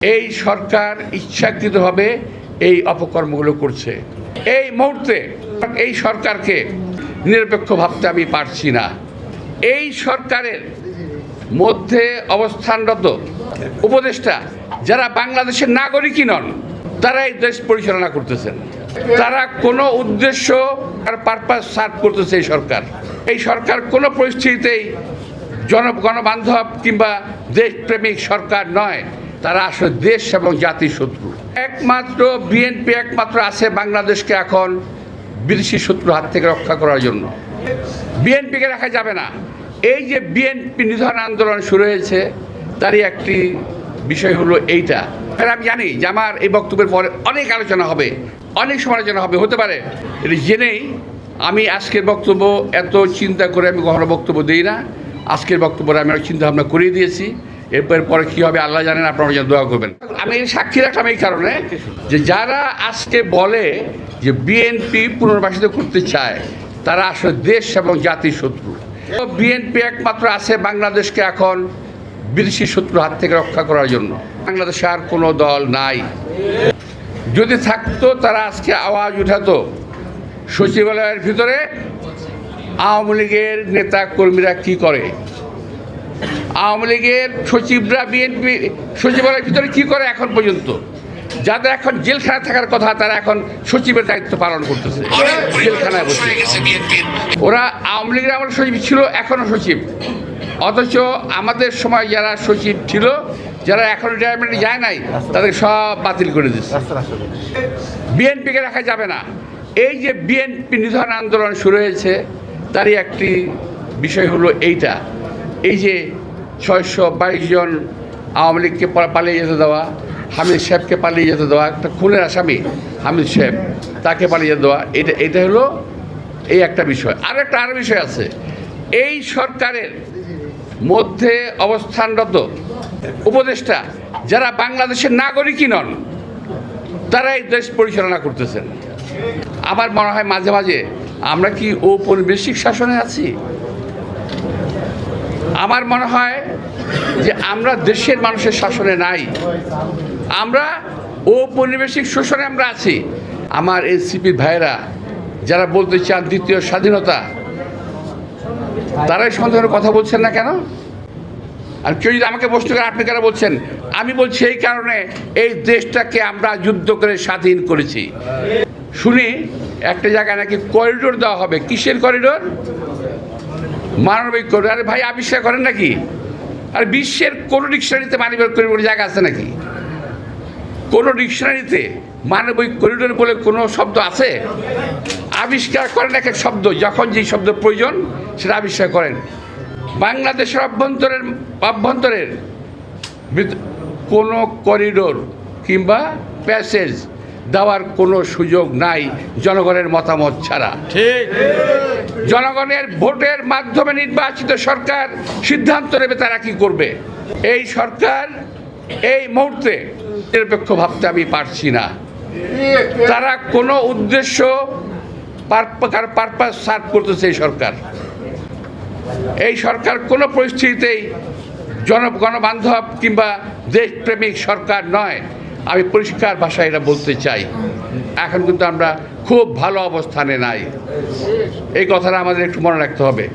এই সরকার ইচ্ছাকৃতভাবে এই অপকর্মগুলো করছে। এই মুহূর্তে এই সরকারকে নিরপেক্ষ ভাবতে আমি পারছি না। এই সরকারের মধ্যে অবস্থানরত উপদেষ্টা যারা বাংলাদেশের নাগরিকই নন, তারা এই দেশ পরিচালনা করতেছেন। তারা কোনো উদ্দেশ্য আর পারপাস সার্ভ করতেছে। এই সরকার কোনো পরিস্থিতিতেই গণবান্ধব কিংবা দেশপ্রেমিক সরকার নয়। তারা আসলে দেশ এবং জাতির শত্রু। একমাত্র বিএনপি একমাত্র আছে বাংলাদেশকে এখন বিদেশি শত্রুর হাত থেকে রক্ষা করার জন্য। বিএনপিকে রাখা যাবে না। এই যে বিএনপি নিধন আন্দোলন শুরু হয়েছে, তারই একটি বিষয় হলো এইটা। আমি জানি যে আমার এই বক্তব্যের পরে অনেক আলোচনা হবে, অনেক সমালোচনা হবে, হতে পারে। এটা জেনেই আমি আজকের বক্তব্য এত চিন্তা করে আমি কখনো বক্তব্য দিই না। আজকের বক্তব্যে আমি চিন্তা ভাবনা করিয়ে দিয়েছি। এরপর পরে কী হবে আল্লাহ জানেন, আপনারা যেন দোয়া করবেন। আমি সাক্ষী রাখলাম এই কারণে যে যারা আজকে বলে যে বিএনপি পুনর্বাসিত করতে চায়, তারা আসলে দেশ এবং জাতির শত্রু। বিএনপি একমাত্র আছে বাংলাদেশকে এখন বিদেশি শত্রুর হাত থেকে রক্ষা করার জন্য। বাংলাদেশে আর কোনো দল নাই। যদি থাকতো তারা আজকে আওয়াজ উঠাতো সচিবালয়ের ভিতরে আওয়ামী লীগের নেতা কর্মীরা কী করে, আওয়ামী লীগের সচিবরা বিএনপি সচিবালয়ের ভিতরে কী করে এখন পর্যন্ত। যাদের এখন জেলখানায় থাকার কথা, তারা এখন সচিবের দায়িত্ব পালন করতেছে জেলখানায় বসে। ওরা আওয়ামী লীগের আমার সচিব ছিল, এখনও সচিব। অথচ আমাদের সময় যারা সচিব ছিল, যারা এখন রিটায়ারমেন্টে যায় নাই, তাদের সব বাতিল করে দিচ্ছে। বিএনপিকে রাখা যাবে না। এই যে বিএনপি নিধন আন্দোলন শুরু হয়েছে, তারই একটি বিষয় হলো এইটা। এই যে 622 জন আওয়ামী লীগকে পালিয়ে যেতে দেওয়া, হামিদ সাহেবকে পালিয়ে যেতে দেওয়া, একটা খুনের আসামি হামিদ সাহেব, তাকে পালিয়ে যেতে দেওয়া, এটা হলো এই একটা বিষয়। আরও বিষয় আছে। এই সরকারের মধ্যে অবস্থানরত উপদেষ্টা যারা বাংলাদেশের নাগরিকই নন, তারা এই দেশ পরিচালনা করতেছেন। আমার মনে হয় মাঝে মাঝে আমরা কি ঔপনিবেশিক শাসনে আছি? আমার মনে হয় যে আমরা দেশের মানুষের শাসনে নাই, আমরা ঔপনিবেশিক শোষণে আমরা আছি। আমার এনসিপির ভাইয়েরা যারা বলতে চান দ্বিতীয় স্বাধীনতা, তারাই সন্দেহের কথা বলছেন না কেন? আর কেউ যদি আমাকে প্রশ্ন করে আপনি কেন বলছেন, আমি বলছি এই কারণে এই দেশটাকে আমরা যুদ্ধ করে স্বাধীন করেছি। শুনি একটা জায়গায় নাকি করিডোর দেওয়া হবে। কিসের করিডোর? মানবিক করিডোর। আরে ভাই, আবিষ্কার করেন নাকি? আর বিশ্বের কোনো ডিকশনারিতে মানবিক করিডোর জায়গা আছে নাকি? কোনো ডিকশনারিতে মানবিক করিডোর বলে কোনো শব্দ আছে? আবিষ্কার করেন এক এক শব্দ, যখন যেই শব্দ প্রয়োজন সেটা আবিষ্কার করেন। বাংলাদেশের অভ্যন্তরের কোনো করিডোর কিংবা প্যাসেজ দেওয়ার কোনো সুযোগ নাই জনগণের মতামত ছাড়া। ঠিক, জনগণের ভোটের মাধ্যমে নির্বাচিত সরকার সিদ্ধান্ত নেবে তারা কি করবে। এই সরকার এই মুহূর্তে নিরপেক্ষ ভাবতে আমি পারছি না। তারা কোনো উদ্দেশ্য পারপাস সার্ভ করতেছে। এই সরকার কোনো পরিস্থিতিতেই গণবান্ধব কিংবা দেশপ্রেমিক সরকার নয়। আমি পরিষ্কার ভাষায় এটা বলতে চাই। এখন কিন্তু আমরা খুব ভালো অবস্থানে নাই। এই কথাটা আমাদের একটু মনে রাখতে হবে।